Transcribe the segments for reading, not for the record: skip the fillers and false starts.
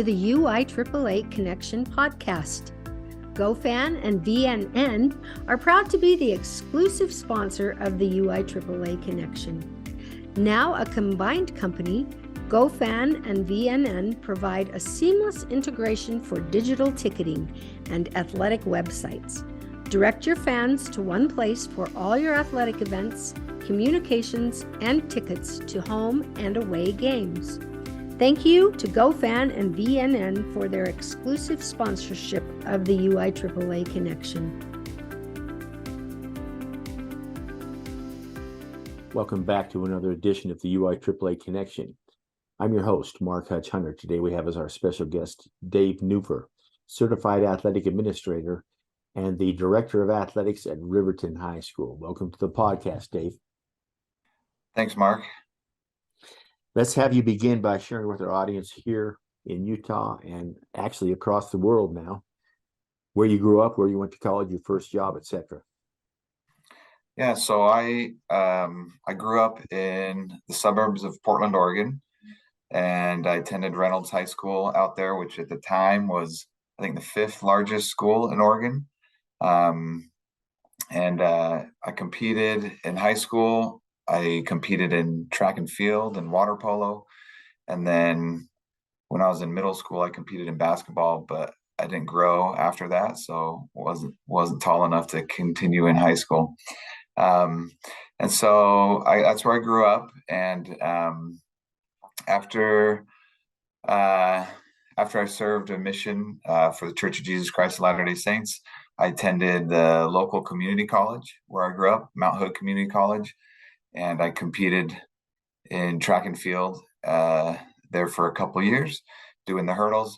to the UIAAA Connection podcast. GoFan and VNN are proud to be the exclusive sponsor of the UIAAA Connection. Now a combined company, GoFan and VNN provide a seamless integration for digital ticketing and athletic websites. Direct your fans to one place for all your athletic events, communications, and tickets to home and away games. Thank you to GoFan and VNN for their exclusive sponsorship of the UIAAA Connection. Welcome back to another edition of the UIAAA Connection. I'm your host, Mark Hutch Hunter. Today we have as our special guest, Dave Nuffer, Certified Athletic Administrator and the Director of Athletics at Riverton High School. Welcome to the podcast, Dave. Thanks, Mark. Let's have you begin by sharing with our audience here in Utah and actually across the world now, where you grew up, where you went to college, your first job, etc. Yeah, so I grew up in the suburbs of Portland, Oregon, and I attended Reynolds High School out there, which at the time was, I think, the fifth largest school in Oregon. I competed in high school. I competed in track and field and water polo. And then when I was in middle school, I competed in basketball, but I didn't grow after that. So wasn't tall enough to continue in high school. That's where I grew up. And after I served a mission for the Church of Jesus Christ of Latter-day Saints, I attended the local community college where I grew up, Mount Hood Community College. And I competed in track and field there for a couple of years, doing the hurdles.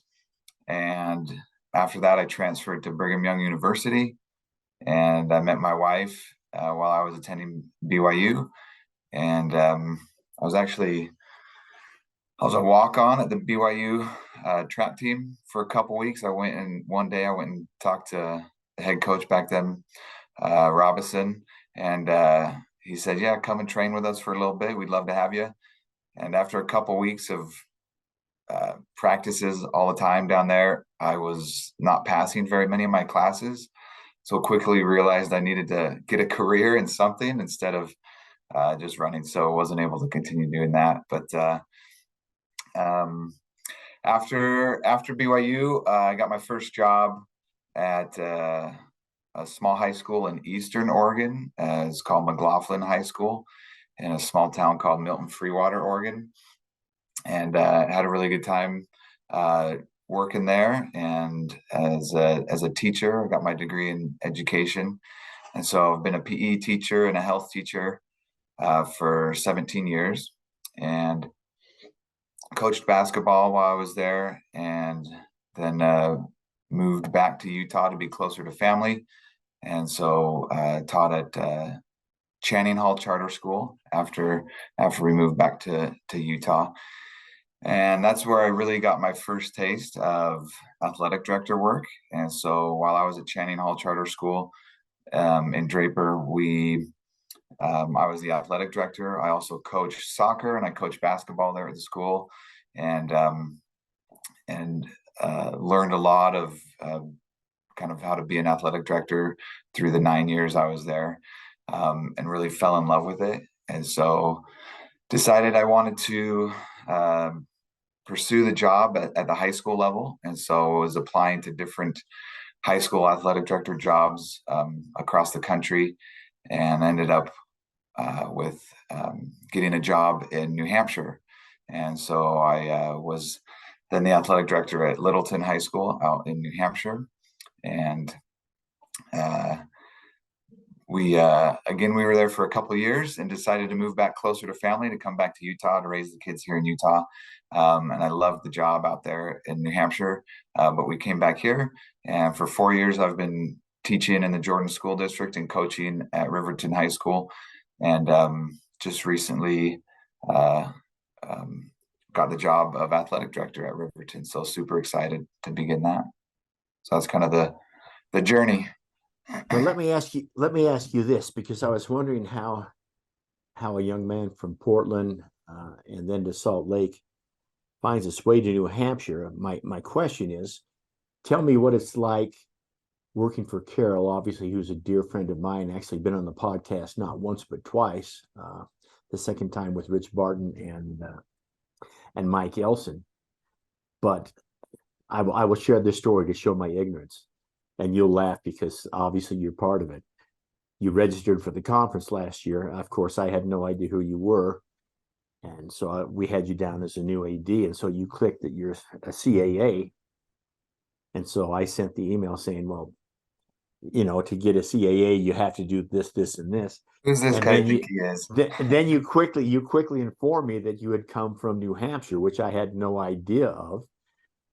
And after that, I transferred to Brigham Young University, and I met my wife while I was attending BYU. And I was a walk-on at the BYU track team for a couple of weeks. One day I went and talked to the head coach back then, Robinson, and he said, yeah, come and train with us for a little bit. We'd love to have you. And after a couple of weeks of practices all the time down there, I was not passing very many of my classes. So quickly realized I needed to get a career in something instead of just running. So I wasn't able to continue doing that. But after BYU, I got my first job at a small high school in Eastern Oregon. It's called McLaughlin High School in a small town called Milton Freewater, Oregon. And had a really good time working there. And as a teacher, I got my degree in education. And so I've been a PE teacher and a health teacher for 17 years and coached basketball while I was there, and then moved back to Utah to be closer to family. And so taught at Channing Hall Charter School after we moved back to Utah. And that's where I really got my first taste of athletic director work. And so while I was at Channing Hall Charter School in Draper, I was the athletic director. I also coached soccer and I coached basketball there at the school, and learned a lot of kind of how to be an athletic director through the 9 years I was there, and really fell in love with it. And so decided I wanted to pursue the job at the high school level. And so I was applying to different high school athletic director jobs across the country, and ended up with getting a job in New Hampshire. And so I was then the athletic director at Littleton High School out in New Hampshire. And we were there for a couple of years and decided to move back closer to family, to come back to Utah to raise the kids here in Utah. And I loved the job out there in New Hampshire, but we came back here. And for 4 years, I've been teaching in the Jordan School District and coaching at Riverton High School. And just recently got the job of athletic director at Riverton. So super excited to begin that. So that's kind of the journey. Well, let me ask you this, because I was wondering how a young man from Portland and then to Salt Lake finds its way to New Hampshire. My question is, tell me what it's like working for Carol, obviously, who's a dear friend of mine, actually been on the podcast not once but twice. The second time with Rich Barton and Mike Elson. But I will share this story to show my ignorance, and you'll laugh because obviously you're part of it. You registered for the conference last year. Of course, I had no idea who you were, and so we had you down as a new AD, and so you clicked that you're a CAA, and so I sent the email saying, well, to get a CAA, you have to do this, this, and this. Who's this And guy then think he is? Then you quickly informed me that you had come from New Hampshire, which I had no idea of,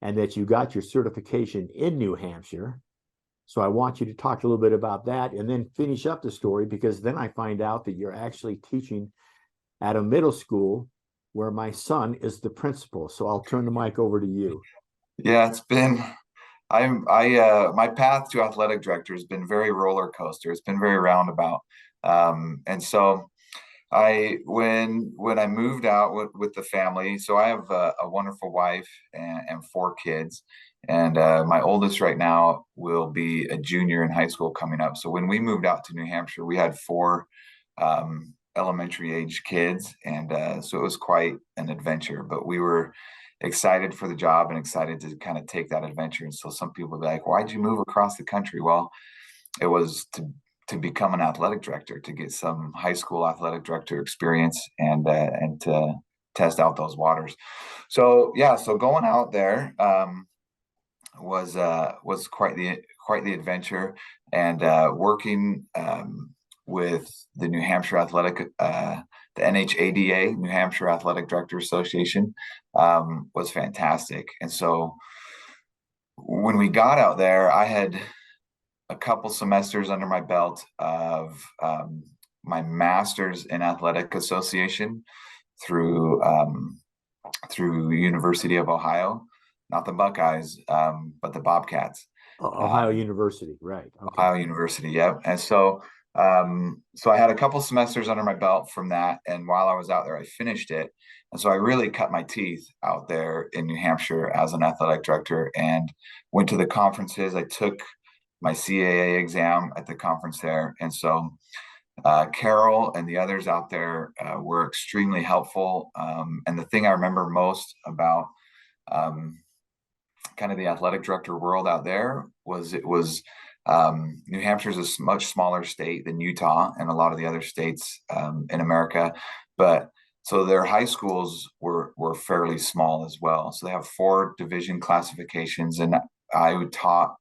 and that you got your certification in New Hampshire. So I want you to talk a little bit about that and then finish up the story, because then I find out that you're actually teaching at a middle school where my son is the principal. So I'll turn the mic over to you. Yeah, it's been my path to athletic director has been very roller coaster. It's been very roundabout. And so when I moved out with the family, so I have a wonderful wife and 4 kids, and my oldest right now will be a junior in high school coming up. So when we moved out to New Hampshire, we had 4 elementary age kids, and so it was quite an adventure, but we were excited for the job and excited to kind of take that adventure. And so some people be like, why'd you move across the country? Well, it was to become an athletic director, to get some high school athletic director experience and to test out those waters. So yeah, so going out there was quite the adventure, and working with the New Hampshire the NHADA, New Hampshire Athletic Director Association, was fantastic. And so when we got out there, I had a couple semesters under my belt of my master's in athletic association through University of Ohio, not the Buckeyes, but the Bobcats. Ohio University, right? Okay. Ohio University, yep. And so I had a couple semesters under my belt from that, and while I was out there, I finished it. And so I really cut my teeth out there in New Hampshire as an athletic director, and went to the conferences. I took my CAA exam at the conference there. And so Carol and the others out there were extremely helpful. And the thing I remember most about kind of the athletic director world out there was New Hampshire is a much smaller state than Utah and a lot of the other states in America. But so their high schools were fairly small as well. So they have 4 division classifications, and I taught.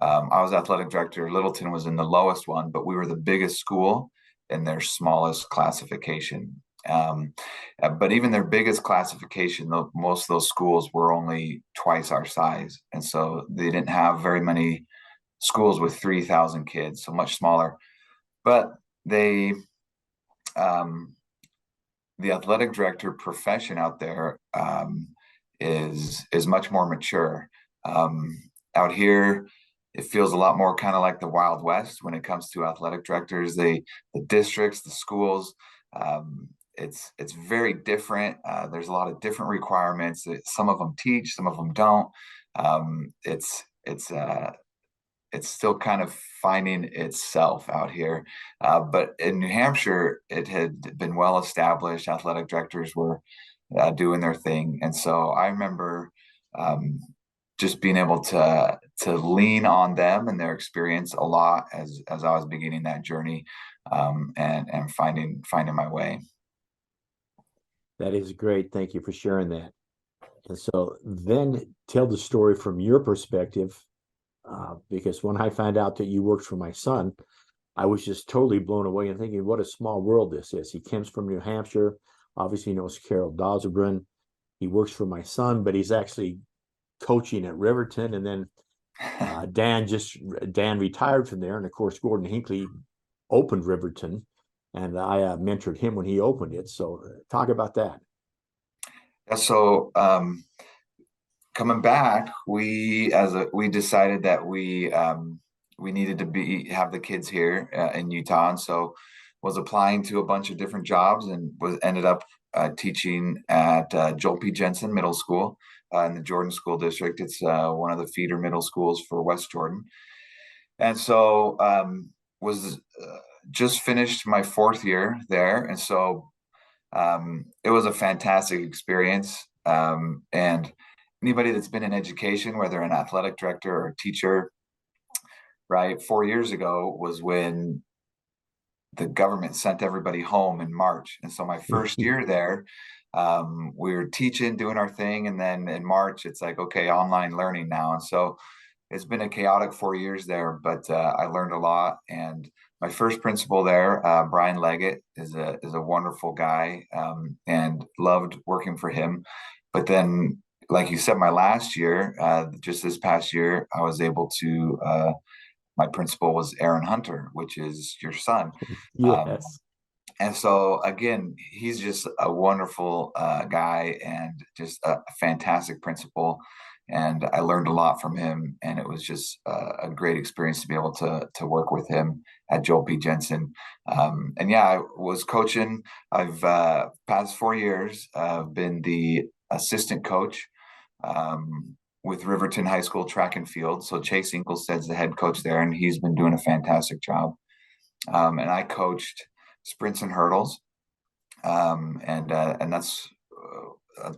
I was athletic director. Littleton was in the lowest one, but we were the biggest school in their smallest classification. But even their biggest classification, most of those schools were only twice our size. And so they didn't have very many schools with 3,000 kids, so much smaller. But the athletic director profession out there is much more mature. Out here, it feels a lot more kind of like the Wild West when it comes to athletic directors. The districts, the schools, it's very different. There's a lot of different requirements. Some of them teach, some of them don't. It's still kind of finding itself out here. But in New Hampshire, it had been well established. Athletic directors were doing their thing. And so I remember just being able to lean on them and their experience a lot as I was beginning that journey, and finding my way. That is great. Thank you for sharing that. And so then tell the story from your perspective, because when I found out that you worked for my son, I was just totally blown away and thinking, what a small world this is. He comes from New Hampshire, obviously knows Carol Dosebrin. He works for my son, but he's actually coaching at Riverton, and then Dan retired from there, and of course Gordon Hinckley opened Riverton, and I mentored him when he opened it. So talk about that. Yeah, so coming back, we decided that we needed to have the kids here in Utah, and so was applying to a bunch of different jobs, and ended up teaching at Joel P. Jensen Middle School in the Jordan School District. It's one of the feeder middle schools for West Jordan. And so was just finished my 4th year there. And so it was a fantastic experience. And anybody that's been in education, whether an athletic director or a teacher, right, 4 years ago was when the government sent everybody home in March. And so my first year there, we were teaching, doing our thing. And then in March, it's like, okay, online learning now. And so it's been a chaotic 4 years there, but I learned a lot. And my first principal there, Brian Leggett, is a wonderful guy, and loved working for him. But then, like you said, my last year, just this past year, I was able to. My principal was Aaron Hunter, which is your son. Yes. And so again, he's just a wonderful guy and just a fantastic principal. And I learned a lot from him, and it was just a great experience to be able to work with him at Joel P. Jensen. And yeah, I was coaching. I've past 4 years, been the assistant coach with Riverton High School track and field. So Chase Inkelsted's the head coach there, and he's been doing a fantastic job. And I coached sprints and hurdles, and that's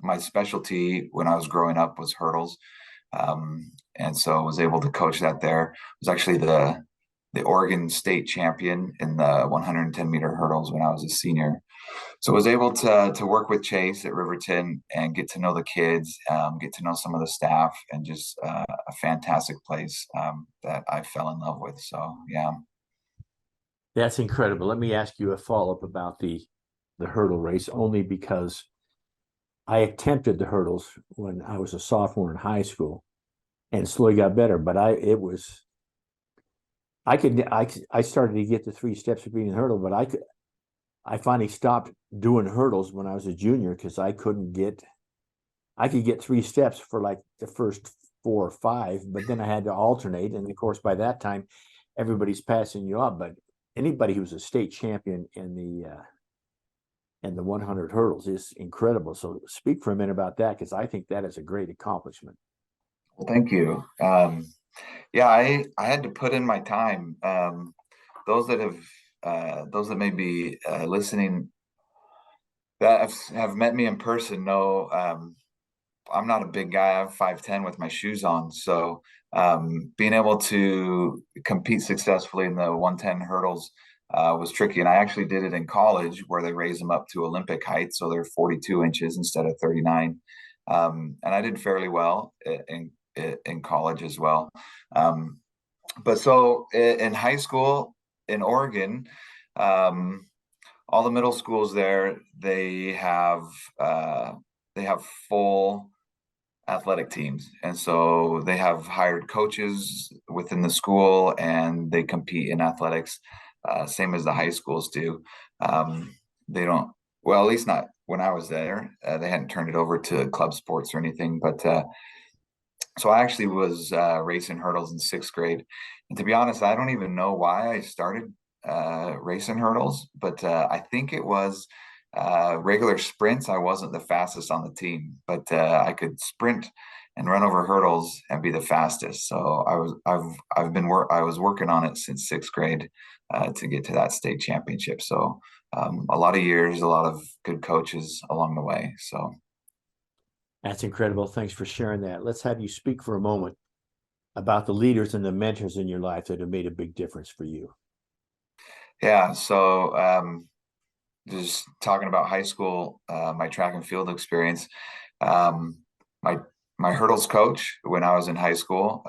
my specialty when I was growing up was hurdles, and so I was able to coach that there. I was actually the Oregon state champion in the 110 meter hurdles when I was a senior. So I was able to work with Chase at Riverton and get to know the kids, get to know some of the staff, and just a fantastic place that I fell in love with. So yeah. That's incredible. Let me ask you a follow-up about the hurdle race, only because I attempted the hurdles when I was a sophomore in high school and slowly got better. But I started to get the 3 steps of being a hurdle, but I finally stopped doing hurdles when I was a junior because I could get 3 steps for like the first 4 or 5, but then I had to alternate. And of course, by that time, everybody's passing you up. But anybody who's a state champion in the 100 hurdles is incredible. So speak for a minute about that, because I think that is a great accomplishment. Well, thank you. Yeah, I had to put in my time. Those that may be listening that have met me in person know I'm not a big guy. I'm 5'10" with my shoes on. So being able to compete successfully in the 110 hurdles was tricky. And I actually did it in college, where they raise them up to Olympic height. So they're 42 inches instead of 39. And I did fairly well in college as well. But so in high school in Oregon, all the middle schools there, they have full athletic teams, and so they have hired coaches within the school, and they compete in athletics, same as the high schools do. They don't, well, at least not when I was there. They hadn't turned it over to club sports or anything, but so I actually was racing hurdles in 6th grade, and to be honest, I don't even know why I started racing hurdles, but I think it was regular sprints. I wasn't the fastest on the team, but I could sprint and run over hurdles and be the fastest. So I was working on it since 6th grade to get to that state championship. So a lot of years, a lot of good coaches along the way. So that's incredible. Thanks for sharing that. Let's have you speak for a moment about the leaders and the mentors in your life that have made a big difference for you. Yeah. So just talking about high school, my track and field experience, my hurdles coach when I was in high school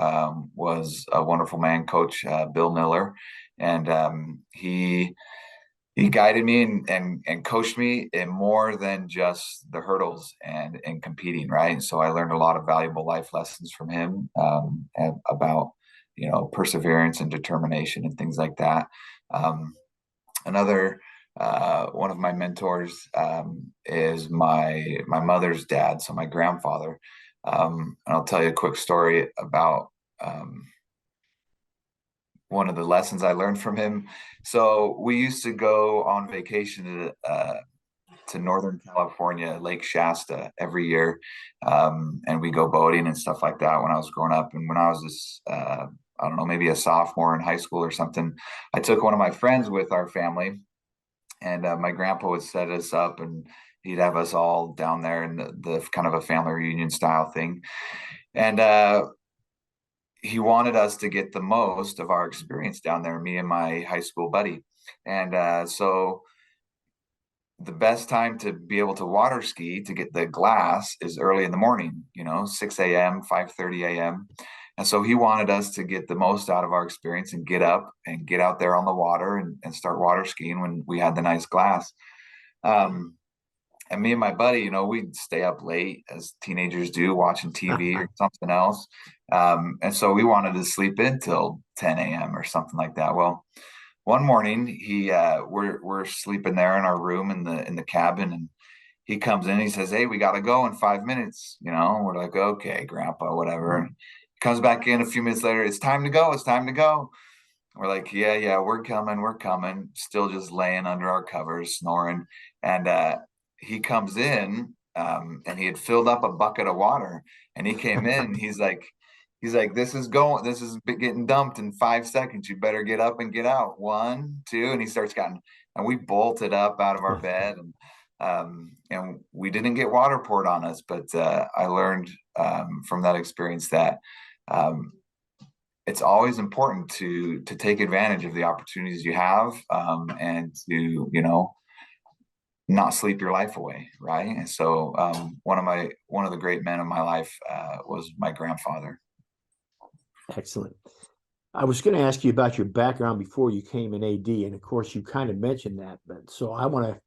was a wonderful man, Coach Bill Miller, and he guided me and coached me in more than just the hurdles and competing, right? So I learned a lot of valuable life lessons from him about perseverance and determination and things like that. Another one of my mentors is my mother's dad, so my grandfather. And I'll tell you a quick story about one of the lessons I learned from him. So we used to go on vacation to Northern California, Lake Shasta every year. And we go boating and stuff like that when I was growing up. And when I was I don't know, maybe a sophomore in high school or something, I took one of my friends with our family, and my grandpa would set us up, and he'd have us all down there in the kind of a family reunion style thing. And he wanted us to get the most of our experience down there, me and my high school buddy. And so the best time to be able to water ski to get the glass is early in the morning, 6 a.m., 5:30 a.m. And so he wanted us to get the most out of our experience and get up and get out there on the water and start water skiing when we had the nice glass. And me and my buddy, we'd stay up late as teenagers do, watching TV or something else. And so we wanted to sleep in till 10 a.m. or something like that. Well, one morning we're sleeping there in our room in the cabin, and he comes in, he says, "Hey, we got to go in 5 minutes." We're like, "Okay, Grandpa, whatever." And he comes back in a few minutes later. "It's time to go. It's time to go." We're like, yeah, we're coming. Still just laying under our covers, snoring. And he comes in, and he had filled up a bucket of water, and he came in. He's like, this is getting dumped in 5 seconds. You better get up and get out. 1, 2, and he starts counting. And we bolted up out of our bed, and we didn't get water poured on us. But I learned from that experience that it's always important to take advantage of the opportunities you have, and to not sleep your life away, right? And so one of the great men of my life was my grandfather. Excellent. I was going to ask you about your background before you came in AD, and of course you kind of mentioned that, but so I want to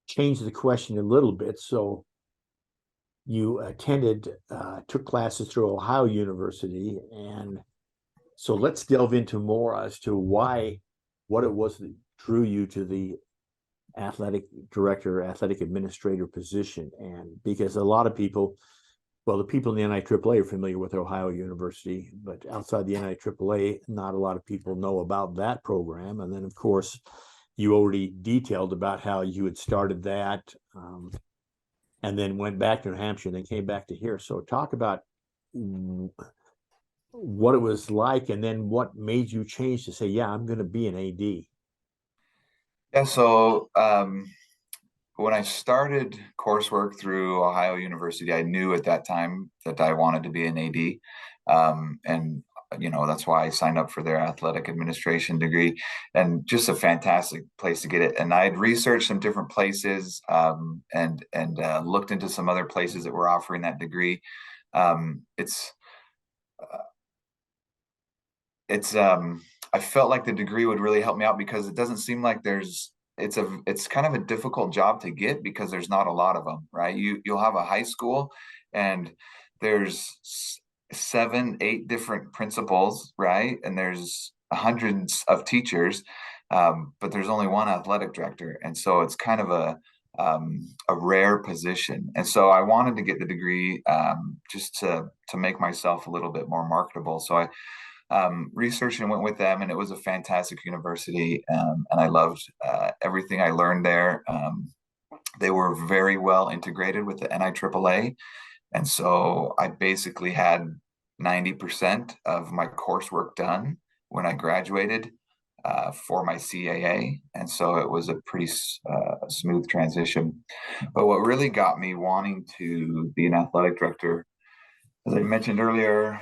change the question a little bit. So you took classes through Ohio University, and so let's delve into more as to what it was that drew you to the athletic director, athletic administrator position. And because a lot of people, well, the people in the NIAAA are familiar with Ohio University, but outside the NIAAA, not a lot of people know about that program. And then, of course, you already detailed about how you had started that, and then went back to New Hampshire and then came back to here. So talk about what it was like, and then what made you change to say, yeah, I'm going to be an AD. Yeah, so when I started coursework through Ohio University, I knew at that time that I wanted to be an AD. And that's why I signed up for their athletic administration degree, and just a fantastic place to get it. And I had researched some different places, and looked into some other places that were offering that degree. I felt like the degree would really help me out, because it doesn't seem like it's kind of a difficult job to get, because there's not a lot of them, right? You'll have a high school, and there's 7, 8 different principals, right? And there's hundreds of teachers, but there's only one athletic director. And so it's kind of a rare position. And so I wanted to get the degree, just to make myself a little bit more marketable. So I researched and went with them, and it was a fantastic university, and I loved everything I learned there. They were very well integrated with the NIAAA, and so I basically had 90% of my coursework done when I graduated for my CAA, and so it was a pretty smooth transition. But what really got me wanting to be an athletic director, as I mentioned earlier,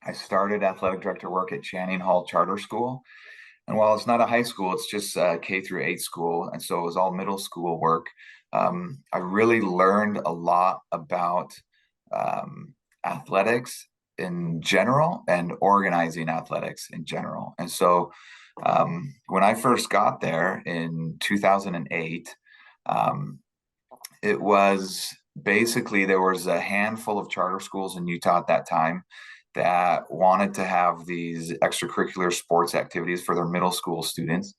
I started athletic director work at Channing Hall Charter School. And while it's not a high school, it's just K through 8 school. And so it was all middle school work. I really learned a lot about athletics in general and organizing athletics in general. And so when I first got there in 2008, it was basically, there was a handful of charter schools in Utah at that time that wanted to have these extracurricular sports activities for their middle school students.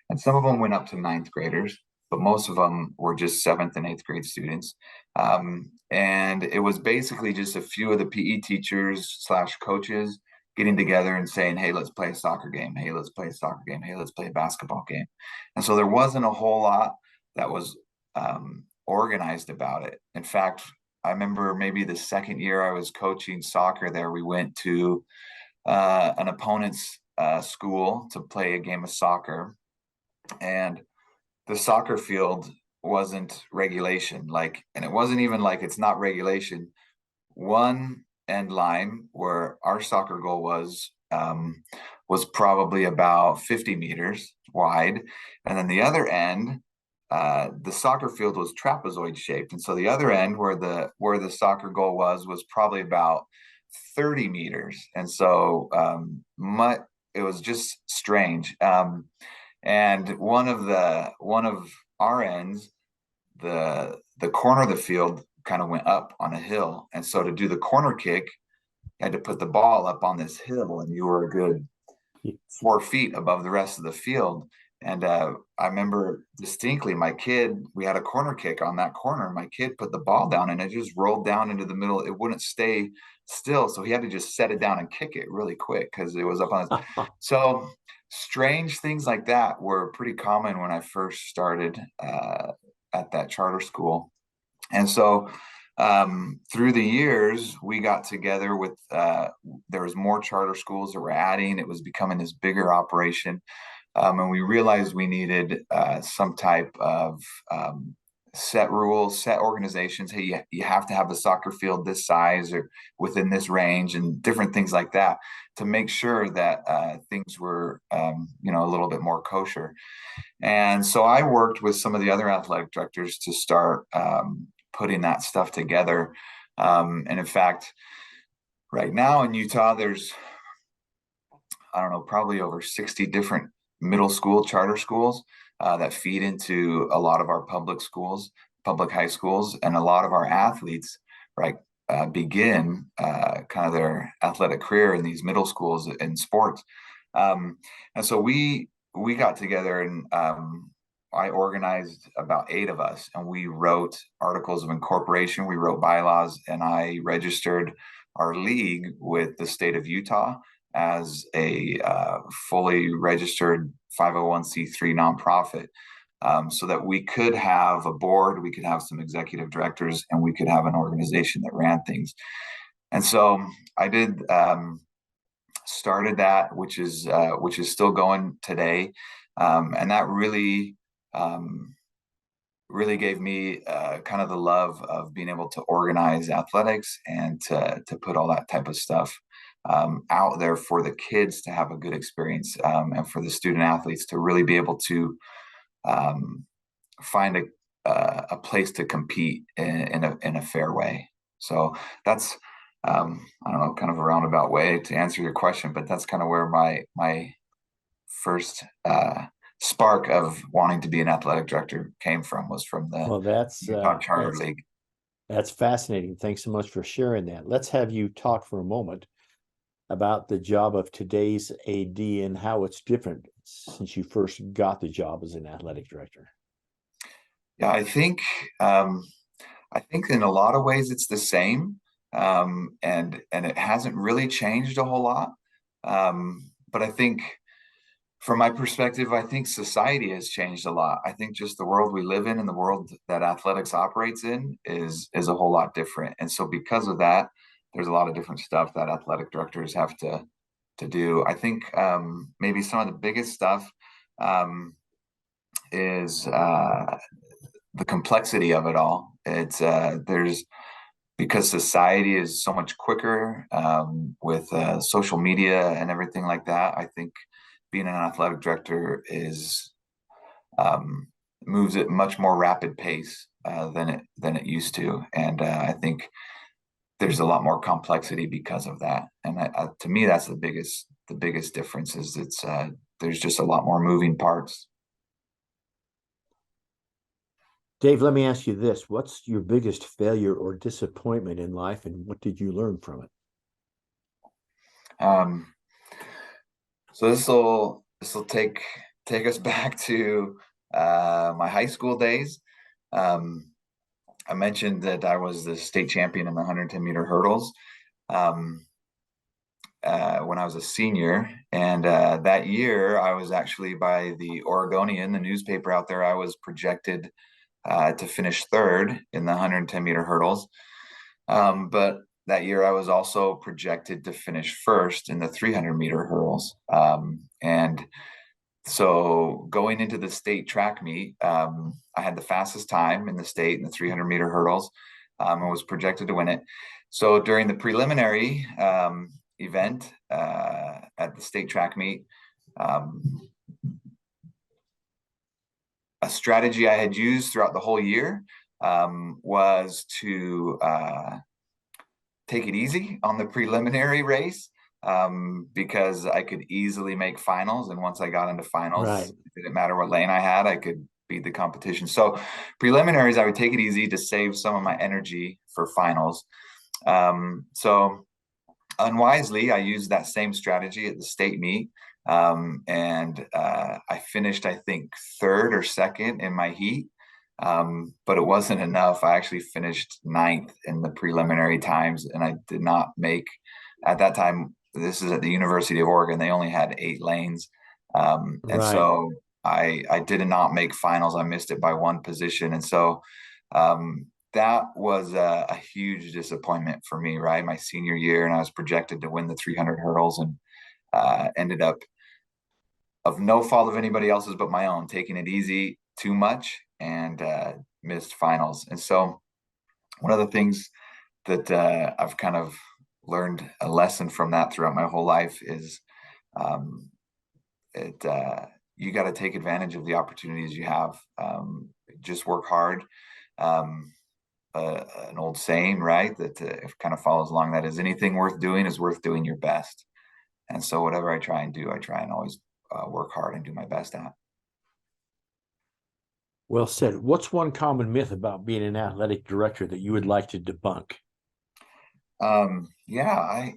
And some of them went up to 9th graders, but most of them were just 7th and 8th grade students. And it was basically just a few of the PE teachers / coaches getting together and saying, "Hey, let's play a soccer game. Hey, let's play a soccer game. Hey, let's play a basketball game." And so there wasn't a whole lot that was organized about it. In fact, I remember maybe the second year I was coaching soccer there, we went to an opponent's school to play a game of soccer, and the soccer field wasn't regulation, and it wasn't even like it's not regulation. One end line where our soccer goal was probably about 50 meters wide, and then the other end, the soccer field was trapezoid shaped, and so the other end where the soccer goal was probably about 30 meters, and so it was just strange. And one of our ends, the corner of the field kind of went up on a hill, and so to do the corner kick, you had to put the ball up on this hill, and you were a good 4 feet above the rest of the field. And I remember distinctly, we had a corner kick on that corner. My kid put the ball down and it just rolled down into the middle. It wouldn't stay still. So he had to just set it down and kick it really quick because it was up on his. So strange things like that were pretty common when I first started at that charter school. And so through the years, we got together with, there was more charter schools that were adding. It was becoming this bigger operation. And we realized we needed some type of set rules, set organizations. Hey, you have to have the soccer field this size or within this range, and different things like that to make sure that things were, a little bit more kosher. And so I worked with some of the other athletic directors to start putting that stuff together. And in fact, right now in Utah, there's, I don't know, probably over 60 different middle school charter schools that feed into a lot of our public schools, public high schools, and a lot of our athletes, right, begin kind of their athletic career in these middle schools in sports. And so we got together, and I organized about 8 of us, and we wrote articles of incorporation, we wrote bylaws, and I registered our league with the state of Utah as a fully registered 501c3 nonprofit, so that we could have a board, we could have some executive directors, and we could have an organization that ran things. And so I did started that, which is still going today, and that really gave me kind of the love of being able to organize athletics and to put all that type of stuff out there for the kids to have a good experience, and for the student athletes to really be able to find a place to compete in a fair way. So that's I don't know, kind of a roundabout way to answer your question, but that's kind of where my first spark of wanting to be an athletic director came from, was from the Utah Charter League. That's fascinating. Thanks so much for sharing that. Let's have you talk for a moment about the job of today's AD and how it's different since you first got the job as an athletic director. Yeah, I think in a lot of ways it's the same, and it hasn't really changed a whole lot. But I think, from my perspective, I think society has changed a lot. I think just the world we live in and the world that athletics operates in is a whole lot different. And so because of that, there's a lot of different stuff that athletic directors have to do. I think maybe some of the biggest stuff is the complexity of it all. It's because society is so much quicker with social media and everything like that. I think being an athletic director moves at much more rapid pace than it used to, and I think there's a lot more complexity because of that. And to me, that's the biggest difference. Is there's just a lot more moving parts. Dave, let me ask you this: what's your biggest failure or disappointment in life, and what did you learn from it? So this will take us back to my high school days. I mentioned that I was the state champion in the 110-meter hurdles when I was a senior, and that year I was actually, by the Oregonian, the newspaper out there, I was projected to finish third in the 110-meter hurdles. But that year I was also projected to finish first in the 300-meter hurdles. And so going into the state track meet, I had the fastest time in the state in the 300-meter hurdles. I was projected to win it. So during the preliminary event at the state track meet, a strategy I had used throughout the whole year was to take it easy on the preliminary race, because I could easily make finals. And once I got into finals, Right. it didn't matter what lane I had, I could beat the competition. So preliminaries, I would take it easy to save some of my energy for finals. So unwisely, I used that same strategy at the state meet. And I finished, I think, third or second in my heat. But it wasn't enough. I actually finished ninth in the preliminary times, and I did not make, at that time, this is at the University of Oregon, they only had 8 lanes. And Right. so I did not make finals. I missed it by 1 position. And so that was a huge disappointment for me, right? My senior year, and I was projected to win the 300 hurdles, and ended up, of no fault of anybody else's but my own, taking it easy too much and missed finals. And so one of the things that I've kind of learned a lesson from that throughout my whole life is you got to take advantage of the opportunities you have. Just work hard. An old saying, right, that kind of follows along that is, anything worth doing is worth doing your best. And so whatever I try and do, I try and always work hard and do my best at. Well said. What's one common myth about being an athletic director that you would like to debunk? Yeah,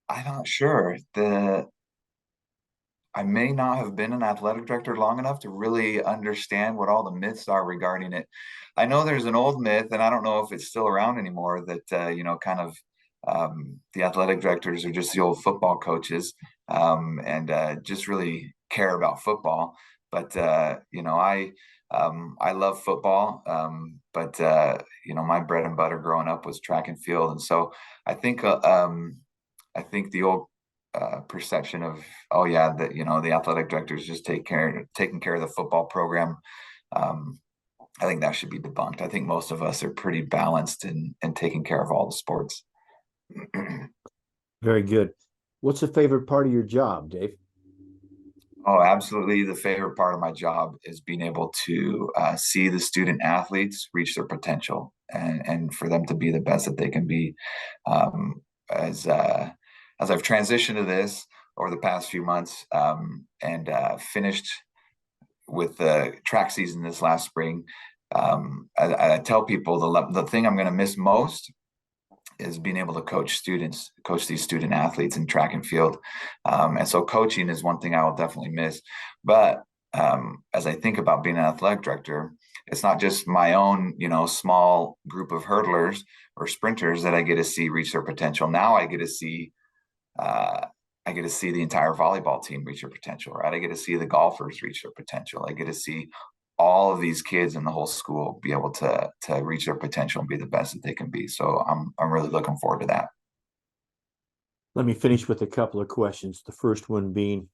I'm not sure. I may not have been an athletic director long enough to really understand what all the myths are regarding it. I know there's an old myth, and I don't know if it's still around anymore, that kind of the athletic directors are just the old football coaches, and just really care about football. But I love football, but my bread and butter growing up was track and field, and so I think the old perception of, oh yeah, that the athletic directors just taking care of the football program, I think that should be debunked. I think most of us are pretty balanced and taking care of all the sports. Very good. What's the favorite part of your job, Dave? Oh, absolutely. The favorite part of my job is being able to see the student athletes reach their potential, and for them to be the best that they can be. As I've transitioned to this over the past few months, and finished with the track season this last spring, I tell people the thing I'm going to miss most is being able to coach these student athletes in track and field. And so coaching is one thing I will definitely miss. But as I think about being an athletic director, it's not just my own, small group of hurdlers or sprinters that I get to see reach their potential. Now I get to see the entire volleyball team reach their potential, right? I get to see the golfers reach their potential. I get to see all of these kids in the whole school be able to reach their potential and be the best that they can be. So I'm really looking forward to that. Let me finish with a couple of questions. The first one being,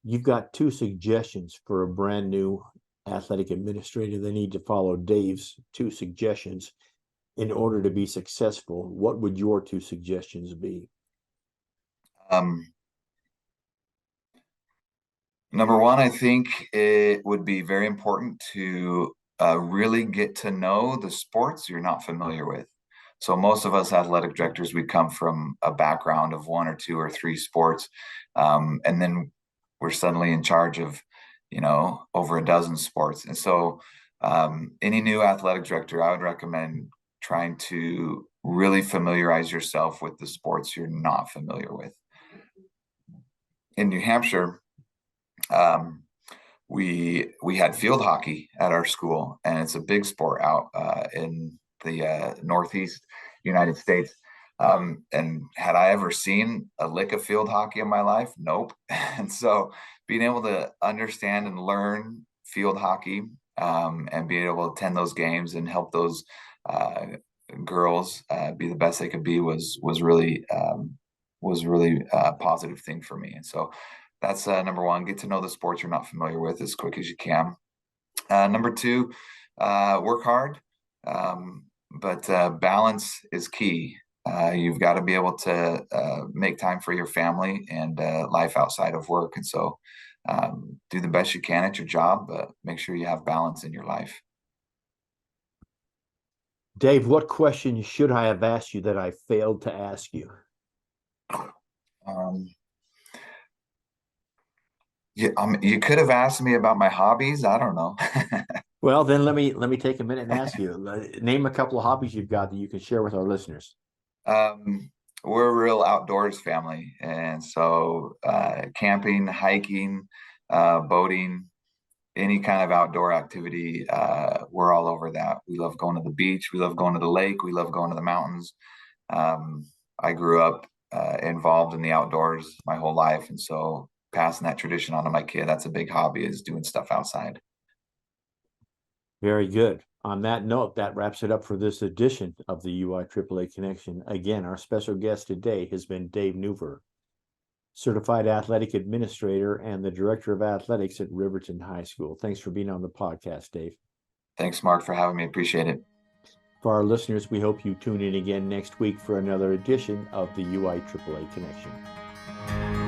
you've got 2 suggestions for a brand new athletic administrator. They need to follow Dave's 2 suggestions in order to be successful. What would your 2 suggestions be? Number one, I think it would be very important to really get to know the sports you're not familiar with. So most of us athletic directors, we come from a background of 1 or 2 or 3 sports, and then we're suddenly in charge of, over a dozen sports. And so any new athletic director, I would recommend trying to really familiarize yourself with the sports you're not familiar with. In New Hampshire, we had field hockey at our school, and it's a big sport out in the Northeast United States. And had I ever seen a lick of field hockey in my life? Nope. And so being able to understand and learn field hockey and being able to attend those games and help those girls be the best they could be was really a positive thing for me. And so that's number one. Get to know the sports you're not familiar with as quick as you can. Number two, work hard, but balance is key. You've got to be able to make time for your family and life outside of work. And so do the best you can at your job, but make sure you have balance in your life. Dave, what question should I have asked you that I failed to ask you? You could have asked me about my hobbies. I don't know. Well, then let me take a minute and ask you. Name a couple of hobbies you've got that you can share with our listeners. We're a real outdoors family, and so camping, hiking, boating, any kind of outdoor activity, we're all over that. We love going to the beach. We love going to the lake. We love going to the mountains. I grew up involved in the outdoors my whole life, and so passing that tradition on to my kid, that's a big hobby, is doing stuff outside. Very good. On that note, that wraps it up for this edition of the UIAAA Connection. Again, our special guest today has been Dave Nuffer, Certified Athletic Administrator and the Director of Athletics at Riverton High School. Thanks for being on the podcast, Dave. Thanks, Mark, for having me. Appreciate it. For our listeners, we hope you tune in again next week for another edition of the UIAAA Connection.